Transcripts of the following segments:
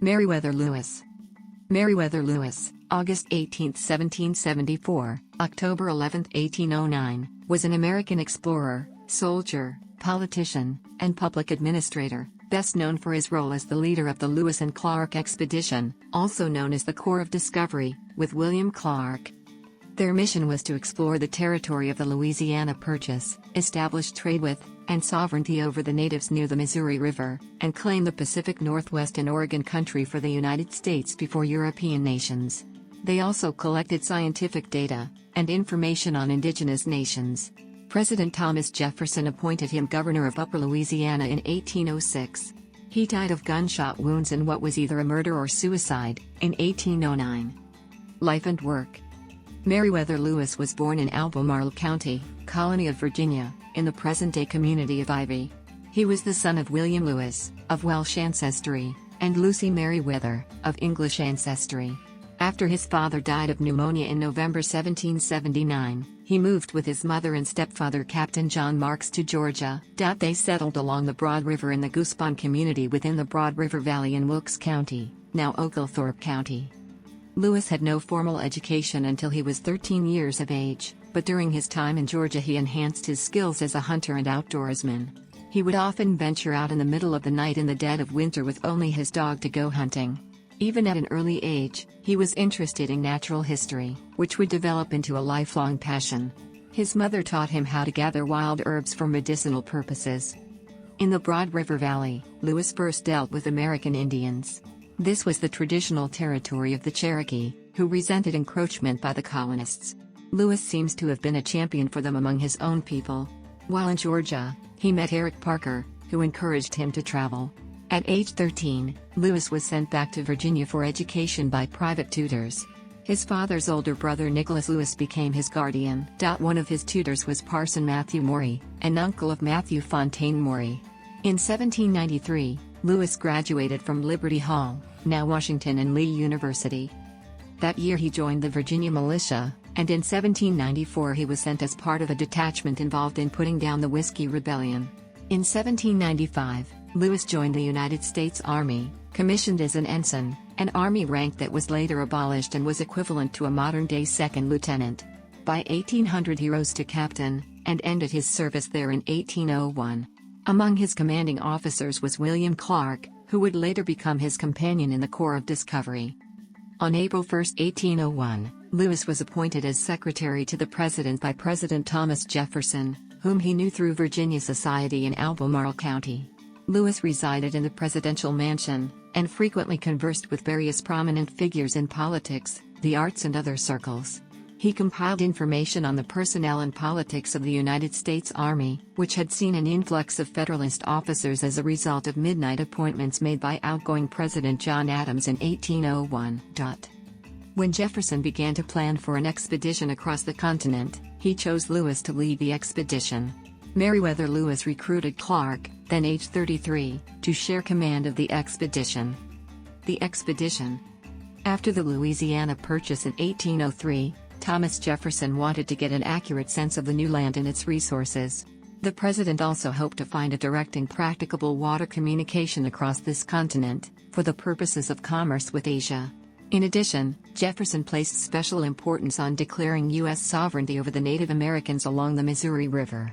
Meriwether Lewis. Meriwether Lewis, August 18, 1774, October 11, 1809, was an American explorer, soldier, politician, and public administrator, best known for his role as the leader of the Lewis and Clark expedition, also known as the Corps of Discovery, with William Clark. Their mission was to explore the territory of the Louisiana Purchase, establish trade with, and sovereignty over the natives near the Missouri River, and claim the Pacific Northwest and Oregon country for the United States before European nations. They also collected scientific data and information on indigenous nations. President Thomas Jefferson appointed him governor of Upper Louisiana in 1806. He died of gunshot wounds in what was either a murder or suicide, in 1809. Life and work. Meriwether Lewis was born in Albemarle County, colony of Virginia, in the present-day community of Ivy. He was the son of William Lewis, of Welsh ancestry, and Lucy Meriwether, of English ancestry. After his father died of pneumonia in November 1779, he moved with his mother and stepfather Captain John Marks to Georgia. They settled along the Broad River in the Goosebon community within the Broad River Valley in Wilkes County, now Oglethorpe County. Lewis had no formal education until he was 13 years of age, but during his time in Georgia he enhanced his skills as a hunter and outdoorsman. He would often venture out in the middle of the night in the dead of winter with only his dog to go hunting. Even at an early age, he was interested in natural history, which would develop into a lifelong passion. His mother taught him how to gather wild herbs for medicinal purposes. In the Broad River Valley, Lewis first dealt with American Indians. This was the traditional territory of the Cherokee, who resented encroachment by the colonists. Lewis seems to have been a champion for them among his own people. While in Georgia, he met Eric Parker, who encouraged him to travel. At age 13, Lewis was sent back to Virginia for education by private tutors. His father's older brother Nicholas Lewis became his guardian. One of his tutors was Parson Matthew Morey, an uncle of Matthew Fontaine Morey. In 1793, Lewis graduated from Liberty Hall, now Washington and Lee University. That year he joined the Virginia militia, and in 1794 he was sent as part of a detachment involved in putting down the Whiskey Rebellion. In 1795, Lewis joined the United States Army, commissioned as an ensign, an army rank that was later abolished and was equivalent to a modern-day second lieutenant. By 1800 he rose to captain, and ended his service there in 1801. Among his commanding officers was William Clark, who would later become his companion in the Corps of Discovery. On April 1, 1801, Lewis was appointed as secretary to the president by President Thomas Jefferson, whom he knew through Virginia society in Albemarle County. Lewis resided in the presidential mansion, and frequently conversed with various prominent figures in politics, the arts and other circles. He compiled information on the personnel and politics of the United States Army, which had seen an influx of Federalist officers as a result of midnight appointments made by outgoing President John Adams in 1801. When Jefferson began to plan for an expedition across the continent, he chose Lewis to lead the expedition. Meriwether Lewis recruited Clark, then age 33, to share command of the expedition. The expedition. After the Louisiana Purchase in 1803, Thomas Jefferson wanted to get an accurate sense of the new land and its resources. The president also hoped to find a direct and practicable water communication across this continent, for the purposes of commerce with Asia. In addition, Jefferson placed special importance on declaring U.S. sovereignty over the Native Americans along the Missouri River.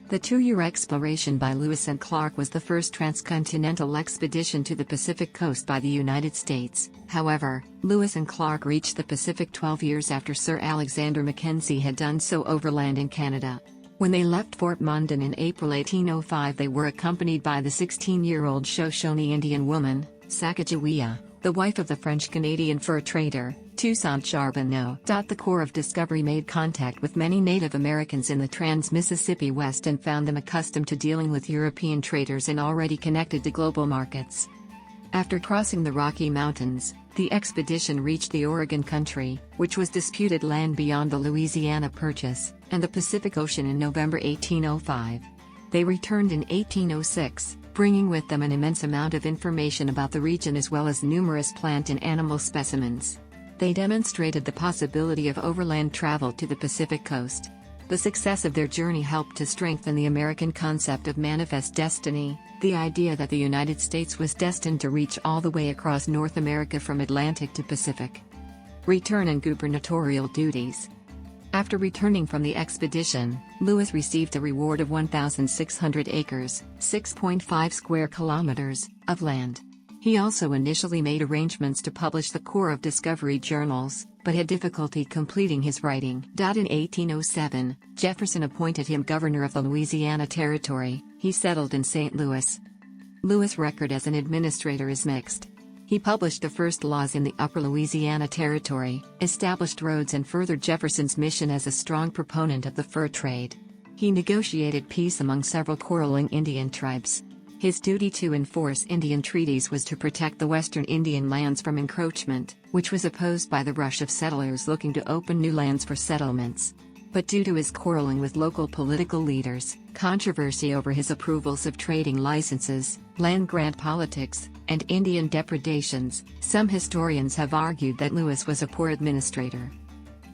The two-year exploration by Lewis and Clark was the first transcontinental expedition to the Pacific coast by the United States. However, Lewis and Clark reached the Pacific 12 years after Sir Alexander Mackenzie had done so overland in Canada. When they left Fort Mondan in April 1805, they were accompanied by the 16-year-old Shoshone Indian woman, Sacagawea, the wife of the French-Canadian fur trader, Toussaint Charbonneau. The Corps of Discovery made contact with many Native Americans in the Trans-Mississippi West and found them accustomed to dealing with European traders and already connected to global markets. After crossing the Rocky Mountains, the expedition reached the Oregon country, which was disputed land beyond the Louisiana Purchase, and the Pacific Ocean in November 1805. They returned in 1806, bringing with them an immense amount of information about the region as well as numerous plant and animal specimens. They demonstrated the possibility of overland travel to the Pacific coast. The success of their journey helped to strengthen the American concept of manifest destiny, the idea that the United States was destined to reach all the way across North America from Atlantic to Pacific. Return and gubernatorial duties. After returning from the expedition, Lewis received a reward of 1,600 acres, 6.5 square kilometers, of land. He also initially made arrangements to publish the Corps of Discovery journals, but had difficulty completing his writing. In 1807, Jefferson appointed him governor of the Louisiana Territory. He settled in St. Louis. Lewis' record as an administrator is mixed. He published the first laws in the Upper Louisiana Territory, established roads, and furthered Jefferson's mission as a strong proponent of the fur trade. He negotiated peace among several quarreling Indian tribes. His duty to enforce Indian treaties was to protect the western Indian lands from encroachment, which was opposed by the rush of settlers looking to open new lands for settlements. But due to his quarreling with local political leaders, controversy over his approvals of trading licenses, land grant politics, and Indian depredations, some historians have argued that Lewis was a poor administrator.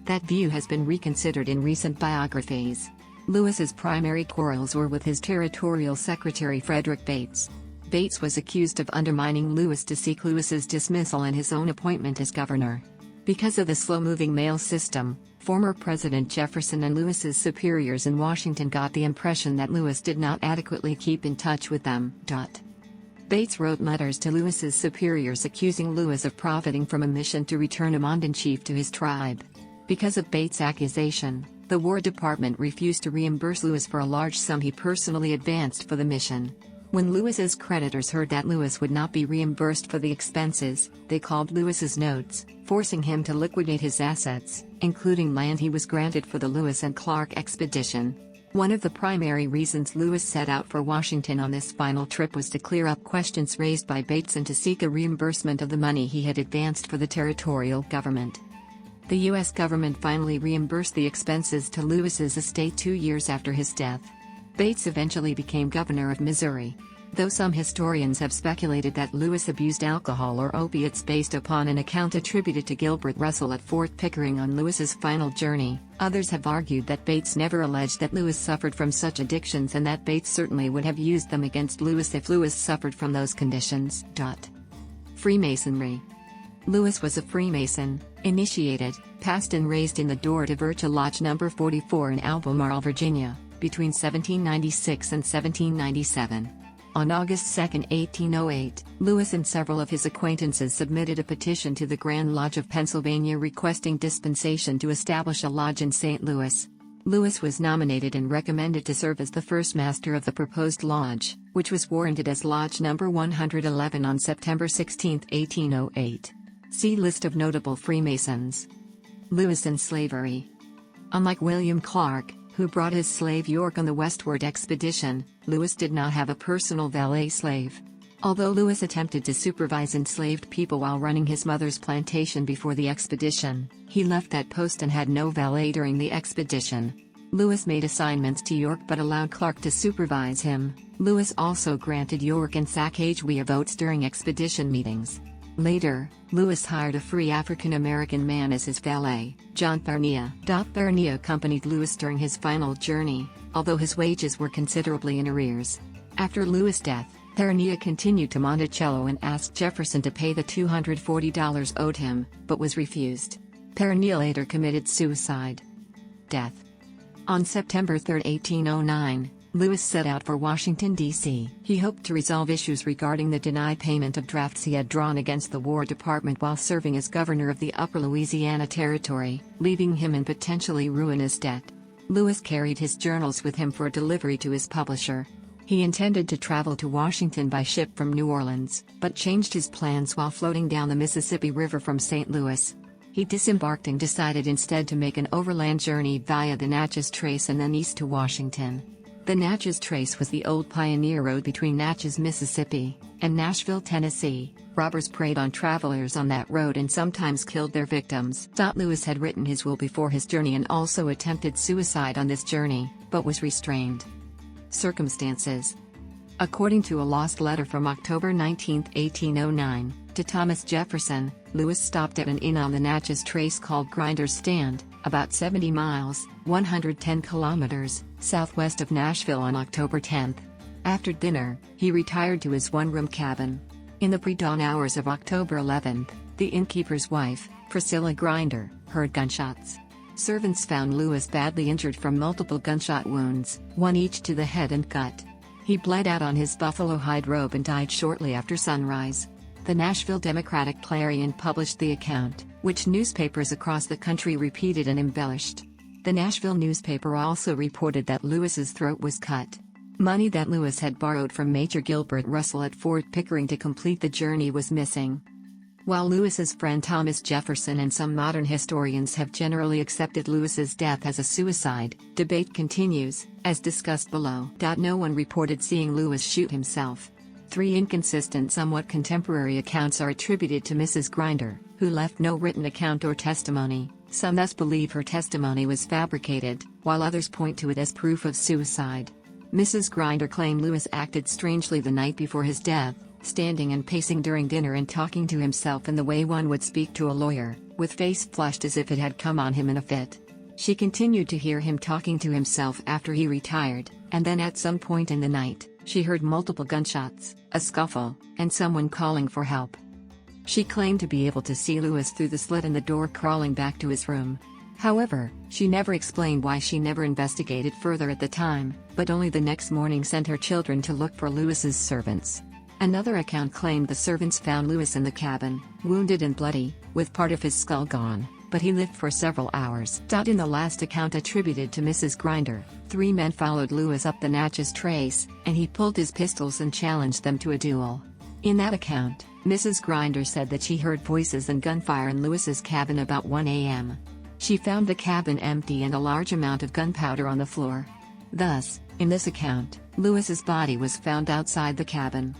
That view has been reconsidered in recent biographies. Lewis's primary quarrels were with his territorial secretary Frederick Bates. Bates was accused of undermining Lewis to seek Lewis's dismissal and his own appointment as governor. Because of the slow-moving mail system, former President Jefferson and Lewis's superiors in Washington got the impression that Lewis did not adequately keep in touch with them. Bates wrote letters to Lewis's superiors accusing Lewis of profiting from a mission to return a Mandan chief to his tribe. Because of Bates' accusation, the War Department refused to reimburse Lewis for a large sum he personally advanced for the mission. When Lewis's creditors heard that Lewis would not be reimbursed for the expenses, they called Lewis's notes, forcing him to liquidate his assets, including land he was granted for the Lewis and Clark expedition. One of the primary reasons Lewis set out for Washington on this final trip was to clear up questions raised by Bates and to seek a reimbursement of the money he had advanced for the territorial government. The U.S. government finally reimbursed the expenses to Lewis's estate 2 years after his death. Bates eventually became governor of Missouri. Though some historians have speculated that Lewis abused alcohol or opiates based upon an account attributed to Gilbert Russell at Fort Pickering on Lewis's final journey, others have argued that Bates never alleged that Lewis suffered from such addictions and that Bates certainly would have used them against Lewis if Lewis suffered from those conditions. Freemasonry. Lewis was a Freemason, initiated, passed and raised in the Door to Virtue Lodge No. 44 in Albemarle, Virginia, between 1796 and 1797. On August 2, 1808, Lewis and several of his acquaintances submitted a petition to the Grand Lodge of Pennsylvania requesting dispensation to establish a lodge in St. Louis. Lewis was nominated and recommended to serve as the first master of the proposed lodge, which was warranted as Lodge No. 111 on September 16, 1808. See List of notable Freemasons. Lewis and slavery. Unlike William Clark, who brought his slave York on the westward expedition, Lewis did not have a personal valet slave. Although Lewis attempted to supervise enslaved people while running his mother's plantation before the expedition, he left that post and had no valet during the expedition. Lewis made assignments to York but allowed Clark to supervise him. Lewis also granted York and Sacagawea votes during expedition meetings. Later, Lewis hired a free African-American man as his valet, John Barnea. Barnea accompanied Lewis during his final journey, although his wages were considerably in arrears. After Lewis' death, Barnea continued to Monticello and asked Jefferson to pay the $240 owed him, but was refused. Barnea later committed suicide. Death. On September 3, 1809, Lewis set out for Washington, D.C. He hoped to resolve issues regarding the denied payment of drafts he had drawn against the War Department while serving as governor of the Upper Louisiana Territory, leaving him in potentially ruinous debt. Lewis carried his journals with him for delivery to his publisher. He intended to travel to Washington by ship from New Orleans, but changed his plans while floating down the Mississippi River from St. Louis. He disembarked and decided instead to make an overland journey via the Natchez Trace and then east to Washington. The Natchez Trace was the old pioneer road between Natchez, Mississippi, and Nashville, Tennessee. Robbers preyed on travelers on that road and sometimes killed their victims. Lewis had written his will before his journey and also attempted suicide on this journey, but was restrained. Circumstances. According to a lost letter from October 19, 1809, to Thomas Jefferson, Lewis stopped at an inn on the Natchez Trace called Grinder's Stand, about 70 miles, 110 kilometers, southwest of Nashville on October 10. After dinner, he retired to his one-room cabin. In the pre-dawn hours of October 11, the innkeeper's wife, Priscilla Grinder, heard gunshots. Servants found Lewis badly injured from multiple gunshot wounds, one each to the head and gut. He bled out on his buffalo hide robe and died shortly after sunrise. The Nashville Democratic-Clarion published the account, which newspapers across the country repeated and embellished. The Nashville newspaper also reported that Lewis's throat was cut. Money that Lewis had borrowed from Major Gilbert Russell at Fort Pickering to complete the journey was missing. While Lewis's friend Thomas Jefferson and some modern historians have generally accepted Lewis's death as a suicide, debate continues, as discussed below. No one reported seeing Lewis shoot himself. 3 inconsistent, somewhat contemporary accounts are attributed to Mrs. Grinder, who left no written account or testimony. Some thus believe her testimony was fabricated, while others point to it as proof of suicide. Mrs. Grinder claimed Lewis acted strangely the night before his death, standing and pacing during dinner and talking to himself in the way one would speak to a lawyer, with face flushed as if it had come on him in a fit. She continued to hear him talking to himself after he retired, and then at some point in the night, she heard multiple gunshots, a scuffle, and someone calling for help. She claimed to be able to see Lewis through the slit in the door crawling back to his room. However, she never explained why she never investigated further at the time, but only the next morning sent her children to look for Lewis's servants. Another account claimed the servants found Lewis in the cabin, wounded and bloody, with part of his skull gone, but he lived for several hours. In the last account attributed to Mrs. Grinder, 3 men followed Lewis up the Natchez Trace, and he pulled his pistols and challenged them to a duel. In that account, Mrs. Grinder said that she heard voices and gunfire in Lewis's cabin about 1 a.m. She found the cabin empty and a large amount of gunpowder on the floor. Thus, in this account, Lewis's body was found outside the cabin.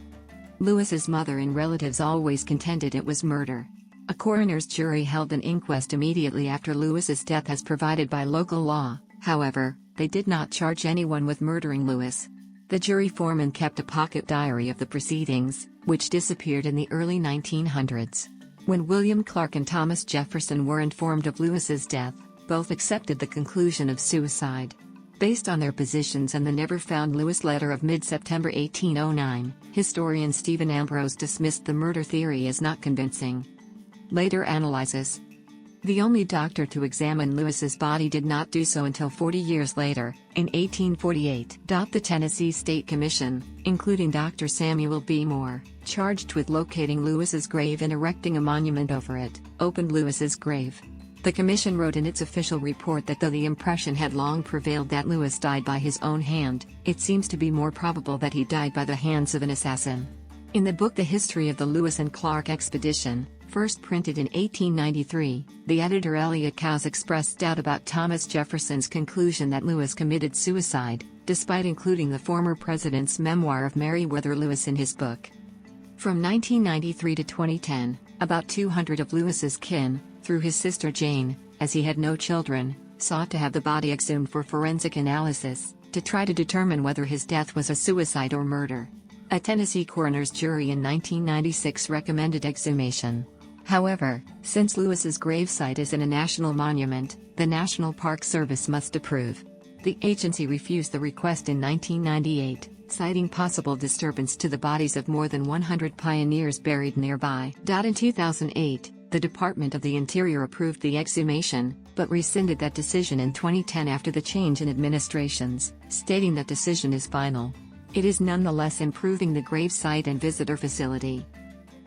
Lewis's mother and relatives always contended it was murder. A coroner's jury held an inquest immediately after Lewis's death as provided by local law. However, they did not charge anyone with murdering Lewis. The jury foreman kept a pocket diary of the proceedings, which disappeared in the early 1900s. When William Clark and Thomas Jefferson were informed of Lewis's death, both accepted the conclusion of suicide. Based on their positions and the never-found Lewis letter of mid-September 1809, historian Stephen Ambrose dismissed the murder theory as not convincing. Later analysis. The only doctor to examine Lewis's body did not do so until 40 years later, in 1848. The Tennessee State Commission, including Dr. Samuel B. Moore, charged with locating Lewis's grave and erecting a monument over it, opened Lewis's grave. The commission wrote in its official report that though the impression had long prevailed that Lewis died by his own hand, it seems to be more probable that he died by the hands of an assassin. In the book The History of the Lewis and Clark Expedition, first printed in 1893, the editor Elliott Cowes expressed doubt about Thomas Jefferson's conclusion that Lewis committed suicide, despite including the former president's memoir of Meriwether Lewis in his book. From 1993 to 2010, about 200 of Lewis's kin, through his sister Jane, as he had no children, sought to have the body exhumed for forensic analysis, to try to determine whether his death was a suicide or murder. A Tennessee coroner's jury in 1996 recommended exhumation. However, since Lewis's gravesite is in a national monument, the National Park Service must approve. The agency refused the request in 1998, citing possible disturbance to the bodies of more than 100 pioneers buried nearby. In 2008, the Department of the Interior approved the exhumation, but rescinded that decision in 2010 after the change in administrations, stating that decision is final. It is nonetheless improving the gravesite and visitor facility.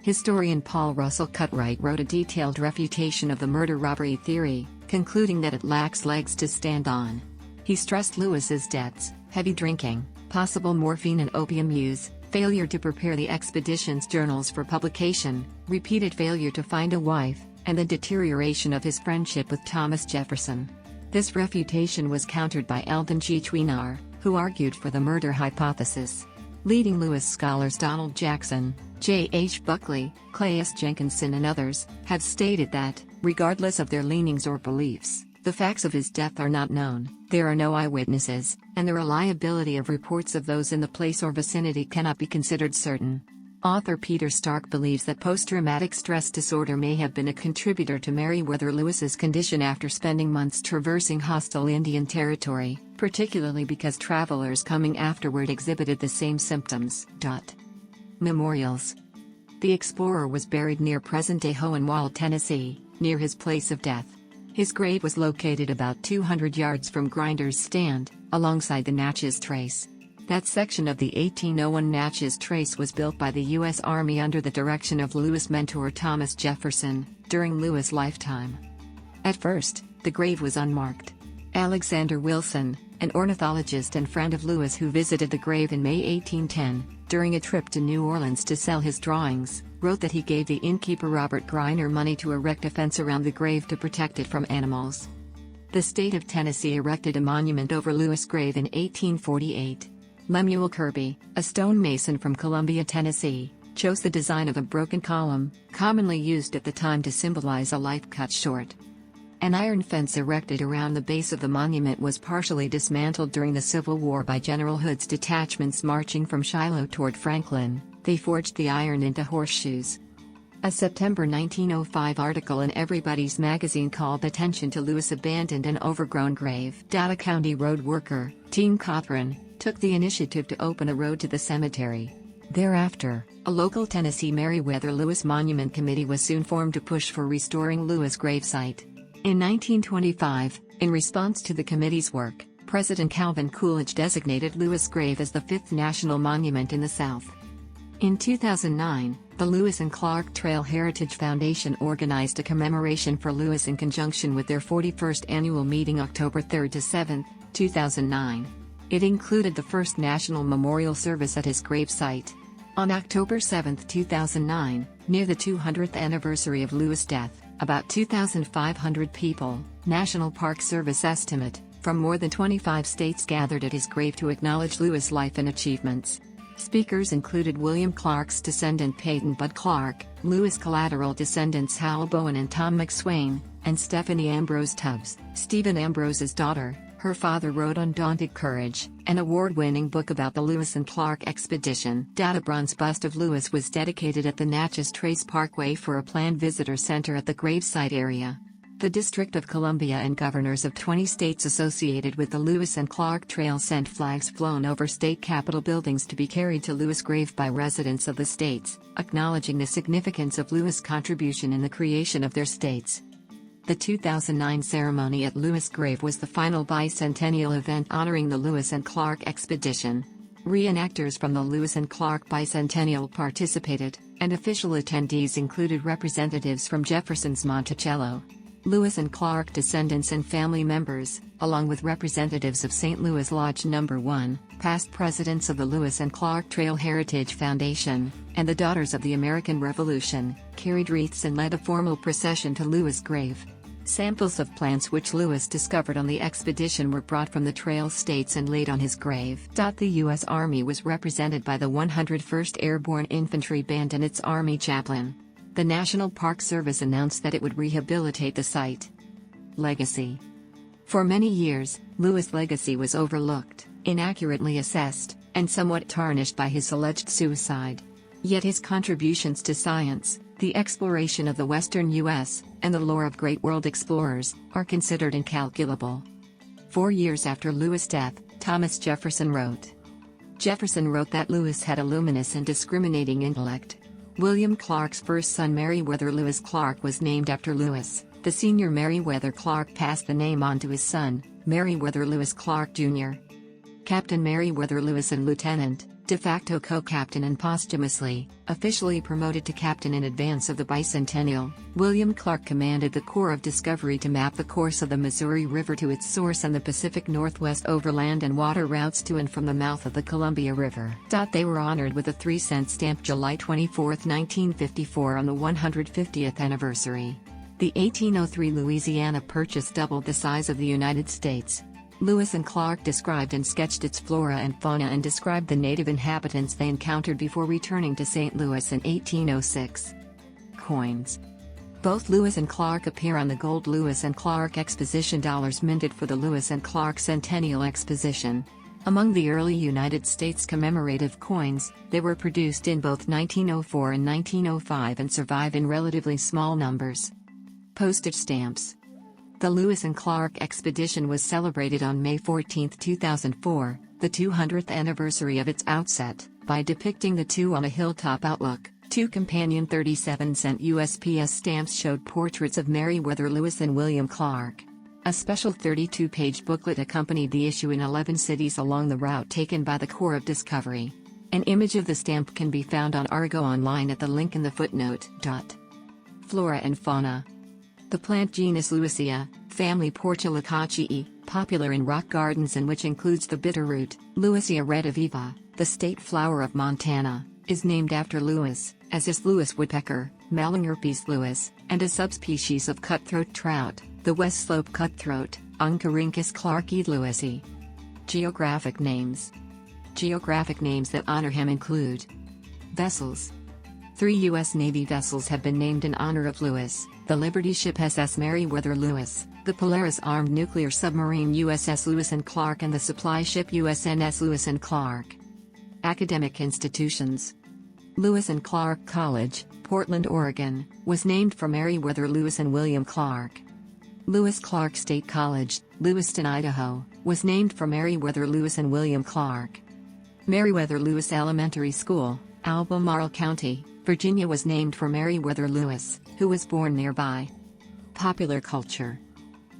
Historian Paul Russell Cutright wrote a detailed refutation of the murder-robbery theory, concluding that it lacks legs to stand on. He stressed Lewis's debts, heavy drinking, possible morphine and opium use, failure to prepare the expedition's journals for publication, repeated failure to find a wife, and the deterioration of his friendship with Thomas Jefferson. This refutation was countered by Eldon G. Chouinard, who argued for the murder hypothesis. Leading Lewis scholars Donald Jackson, J. H. Buckley, Clay S. Jenkinson and others, have stated that, regardless of their leanings or beliefs, the facts of his death are not known, there are no eyewitnesses, and the reliability of reports of those in the place or vicinity cannot be considered certain. Author Peter Stark believes that post-traumatic stress disorder may have been a contributor to Meriwether Lewis's condition after spending months traversing hostile Indian territory, particularly because travelers coming afterward exhibited the same symptoms. Memorials. The explorer was buried near present-day Hohenwald, Tennessee, near his place of death. His grave was located about 200 yards from Grinder's Stand, alongside the Natchez Trace. That section of the 1801 Natchez Trace was built by the U.S. Army under the direction of Lewis' mentor Thomas Jefferson, during Lewis' lifetime. At first, the grave was unmarked. Alexander Wilson, an ornithologist and friend of Lewis who visited the grave in May 1810, during a trip to New Orleans to sell his drawings, wrote that he gave the innkeeper Robert Griner money to erect a fence around the grave to protect it from animals. The state of Tennessee erected a monument over Lewis' grave in 1848. Lemuel Kirby, a stonemason from Columbia, Tennessee, chose the design of a broken column, commonly used at the time to symbolize a life cut short. An iron fence erected around the base of the monument was partially dismantled during the Civil War by General Hood's detachments marching from Shiloh toward Franklin. They forged the iron into horseshoes. A September 1905 article in Everybody's Magazine called attention to Lewis' abandoned and overgrown grave. A county road worker, Team Cothran, took the initiative to open a road to the cemetery. Thereafter, a local Tennessee Meriwether Lewis Monument Committee was soon formed to push for restoring Lewis' gravesite. In 1925, in response to the committee's work, President Calvin Coolidge designated Lewis' grave as the fifth national monument in the South. In 2009, the Lewis and Clark Trail Heritage Foundation organized a commemoration for Lewis in conjunction with their 41st annual meeting October 3 to 7, 2009. It included the first national memorial service at his gravesite. On October 7, 2009, near the 200th anniversary of Lewis' death, about 2,500 people, National Park Service estimate, from more than 25 states gathered at his grave to acknowledge Lewis' life and achievements. Speakers included William Clark's descendant Peyton Bud Clark, Lewis' collateral descendants Hal Bowen and Tom McSwain, and Stephanie Ambrose Tubbs, Stephen Ambrose's daughter. Her father wrote Undaunted Courage, an award-winning book about the Lewis and Clark expedition. A bronze bust of Lewis was dedicated at the Natchez Trace Parkway for a planned visitor center at the gravesite area. The District of Columbia and governors of 20 states associated with the Lewis and Clark Trail sent flags flown over state capitol buildings to be carried to Lewis' grave by residents of the states, acknowledging the significance of Lewis' contribution in the creation of their states. The 2009 ceremony at Lewis' grave was the final bicentennial event honoring the Lewis and Clark expedition. Reenactors from the Lewis and Clark bicentennial participated, and official attendees included representatives from Jefferson's Monticello, Lewis and Clark descendants and family members, along with representatives of St. Louis Lodge No. 1, past presidents of the Lewis and Clark Trail Heritage Foundation, and the Daughters of the American Revolution, carried wreaths and led a formal procession to Lewis' grave. Samples of plants which Lewis discovered on the expedition were brought from the trail states and laid on his grave. The U.S. Army was represented by the 101st Airborne Infantry Band and its Army chaplain. The National Park Service announced that it would rehabilitate the site. Legacy. For many years, Lewis' legacy was overlooked, inaccurately assessed, and somewhat tarnished by his alleged suicide. Yet his contributions to science, the exploration of the western U.S., and the lore of great world explorers, are considered incalculable. 4 years after Lewis' death, Thomas Jefferson wrote. Jefferson wrote that Lewis had a luminous and discriminating intellect. William Clark's first son Meriwether Lewis Clark was named after Lewis. The senior Meriwether Clark passed the name on to his son, Meriwether Lewis Clark Jr. Captain Meriwether Lewis and Lieutenant, de facto co-captain and posthumously, officially promoted to captain in advance of the bicentennial, William Clark commanded the Corps of Discovery to map the course of the Missouri River to its source and the Pacific Northwest overland and water routes to and from the mouth of the Columbia River. They were honored with a 3-cent stamp July 24, 1954 on the 150th anniversary. The 1803 Louisiana Purchase doubled the size of the United States. Lewis and Clark described and sketched its flora and fauna and described the native inhabitants they encountered before returning to St. Louis in 1806. Coins. Both Lewis and Clark appear on the gold Lewis and Clark Exposition dollars minted for the Lewis and Clark Centennial Exposition. Among the early United States commemorative coins, they were produced in both 1904 and 1905 and survive in relatively small numbers. Postage stamps. The Lewis and Clark expedition was celebrated on May 14, 2004, the 200th anniversary of its outset, by depicting the two on a hilltop outlook. Two companion 37-cent USPS stamps showed portraits of Meriwether Lewis and William Clark. A special 32-page booklet accompanied the issue in 11 cities along the route taken by the Corps of Discovery. An image of the stamp can be found on Argo Online at the link in the footnote. Flora and fauna. The plant genus Lewissia, family Portulacaceae, popular in rock gardens and which includes the bitterroot, Lewissia rediviva, the state flower of Montana, is named after Lewis, as is Lewis woodpecker, Malingerpes lewis, and a subspecies of cutthroat trout, the West Slope cutthroat, Oncorhynchus clarkii lewisi. Geographic names. Geographic names that honor him include: vessels. 3 U.S. Navy vessels have been named in honor of Lewis: the Liberty ship SS Meriwether Lewis, the Polaris armed nuclear submarine USS Lewis and Clark, and the supply ship USNS Lewis and Clark. Academic institutions. Lewis and Clark College, Portland, Oregon, was named for Meriwether Lewis and William Clark. Lewis Clark State College, Lewiston, Idaho, was named for Meriwether Lewis and William Clark. Meriwether Lewis Elementary School, Albemarle County, Virginia, was named for Meriwether Lewis, who was born nearby. Popular culture.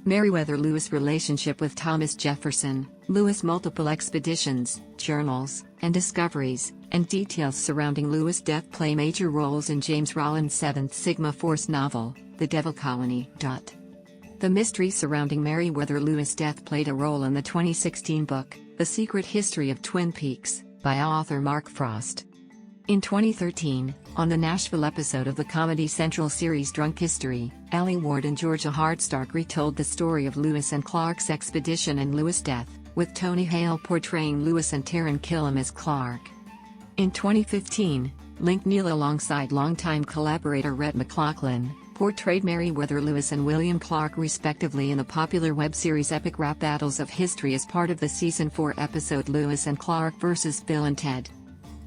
Meriwether Lewis' relationship with Thomas Jefferson, Lewis' multiple expeditions, journals, and discoveries, and details surrounding Lewis' death play major roles in James Rollins' Seventh Sigma Force novel, The Devil Colony. The mystery surrounding Meriwether Lewis' death played a role in the 2016 book, The Secret History of Twin Peaks, by author Mark Frost. In 2013, on the Nashville episode of the Comedy Central series Drunk History, Allie Ward and Georgia Hardstark retold the story of Lewis and Clark's expedition and Lewis' death, with Tony Hale portraying Lewis and Taryn Killam as Clark. In 2015, Link Neal alongside longtime collaborator Rhett McLaughlin portrayed Meriwether Lewis and William Clark respectively in the popular web series Epic Rap Battles of History as part of the Season 4 episode Lewis and Clark vs. Bill and Ted.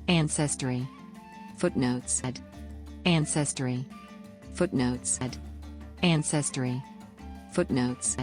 Ancestry. Footnotes. Ancestry. Footnotes. Ancestry. Footnotes.